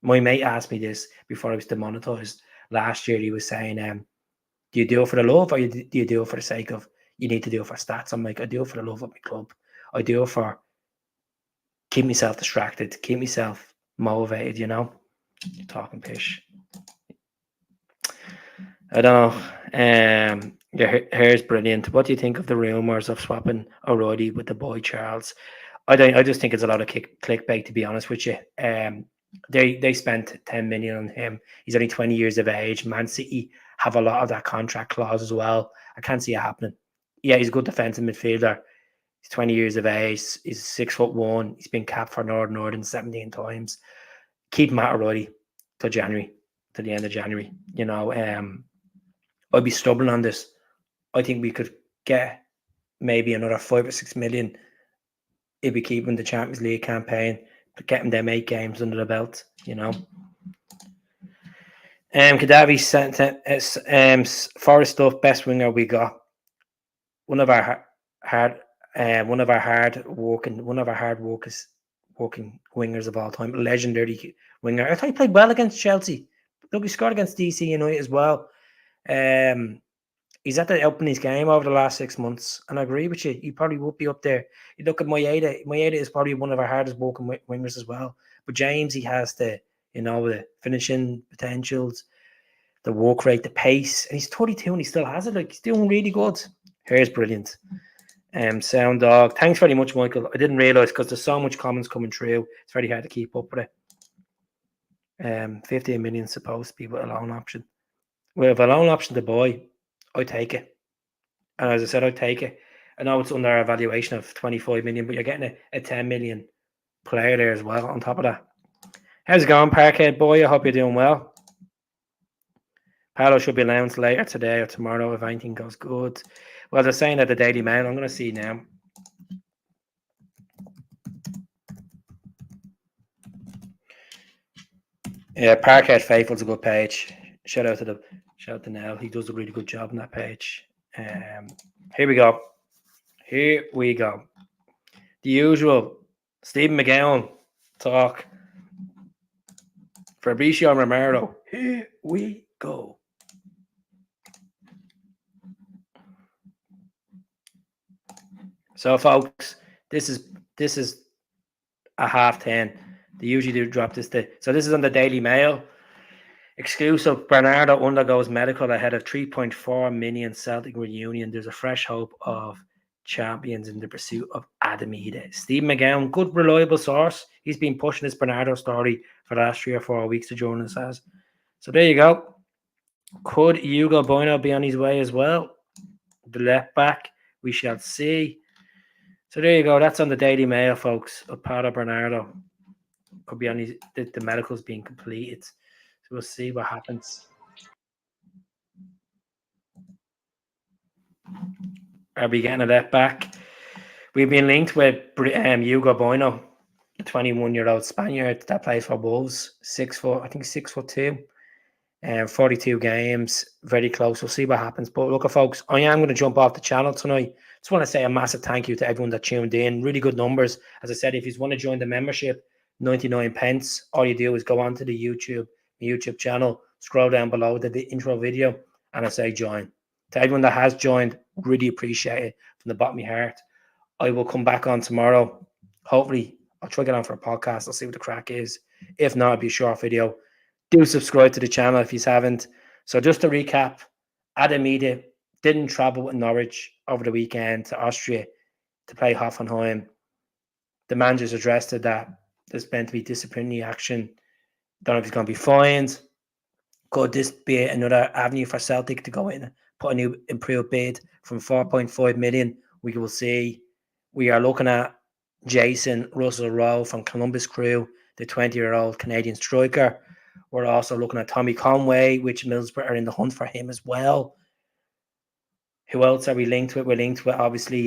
My mate asked me this before I was demonetized last year. He was saying, do you do it for the love, or do you do it for the sake of, you need to do it for stats? I'm like, I do it for the love of my club. I do it for keep myself distracted, keep myself motivated, you know? You're talking pish. I don't know. Your hair's brilliant. What do you think of the rumours of swapping O'Reilly with the boy Charles? I just think it's a lot of clickbait, to be honest with you. They spent 10 million on him. He's only 20 years of age. Man City have a lot of that contract clause as well. I can't see it happening. Yeah, he's a good defensive midfielder. He's 20 years of age. He's 6'1". He's been capped for Northern 17 times. Keep Matt O'Reilly till January, to the end of January. You know, I'd be stubborn on this. I think we could get maybe another 5 or 6 million if we keep him in the Champions League campaign, getting them 8 games under the belt, you know. Kadavi sent Forest stuff, best winger we got. One of our hard working wingers of all time, legendary winger. I thought he played well against Chelsea. Look, he scored against DC United as well. He's at the opening game over the last 6 months, and I agree with you. He probably would be up there. You look at Idah. Idah is probably one of our hardest working wingers as well. But James, he has the finishing potentials, the work rate, the pace, and he's 32 and he still has it. Like, he's doing really good. Hair's brilliant. Sound dog. Thanks very much, Michael. I didn't realise because there's so much comments coming through. It's very hard to keep up with it. 15 million supposed to be with a loan option. Well, if a loan option to buy, I take it. And as I said, I take it. I know it's under a valuation of 25 million, but you're getting a 10 million player there as well on top of that. How's it going, Parkhead boy? I hope you're doing well. Paulo should be announced later today or tomorrow if anything goes good. Well, they're saying at the Daily Mail. I'm going to see now. Yeah, Parkhead Faithful's a good page. Shout out to Nell. He does a really good job on that page. Here we go. The usual Stephen McGowan talk. Fabricio Romero. Here we go. So, folks, this is a 10:30. They usually do drop this day. So this is on the Daily Mail. Exclusive: Bernardo undergoes medical ahead of 3.4 million Celtic reunion. There's a fresh hope of champions in the pursuit of Idah. Steve McGowan, good reliable source. He's been pushing this Bernardo story for the last 3 or 4 weeks, the journalist says. So there you go. Could Hugo Bueno be on his way as well? The left back, we shall see. So there you go. That's on the Daily Mail, folks. Paulo Bernardo could be on his. The medical's being completed. So we'll see what happens. Are we getting a left back? We've been linked with Hugo Bueno. the 21-year-old Spaniard that plays for Wolves, 6 foot, I think 6'2", and 42 games, very close. We'll see what happens. But look, folks, I am going to jump off the channel tonight. Just want to say a massive thank you to everyone that tuned in. Really good numbers. As I said, if you want to join the membership, 99 pence. All you do is go onto the YouTube channel, scroll down below the intro video, and I say join. To everyone that has joined, really appreciate it from the bottom of my heart. I will come back on tomorrow. Hopefully, I'll try to get on for a podcast. I'll see what the crack is. If not, it'll be a short video. Do subscribe to the channel if you haven't. So just to recap, Idah didn't travel with Norwich over the weekend to Austria to play Hoffenheim. The manager's addressed it that there's meant to be disciplinary action. Don't know if he's going to be fined. Could this be another avenue for Celtic to go in and put a new improved bid from 4.5 million? We will see. We are looking at Jason Russell-Rowe from Columbus Crew, the 20-year-old Canadian striker. We're also looking at Tommy Conway, which Middlesbrough are in the hunt for him as well. Who else are we linked with? We're linked with, obviously,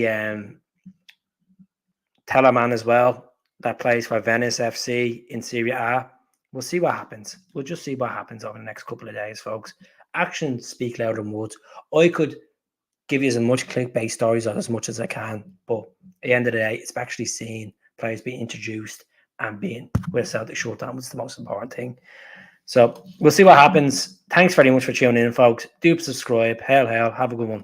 Telemann as well, that plays for Venice FC in Serie A. We'll see what happens. We'll just see what happens over the next couple of days, folks. Actions speak louder than words. I could give you as much clickbait stories on as much as I can, but at the end of the day, it's actually seeing players being introduced and being with Celtic short term was the most important thing. So we'll see what happens. Thanks very much for tuning in, folks. Do subscribe. Hell, have a good one.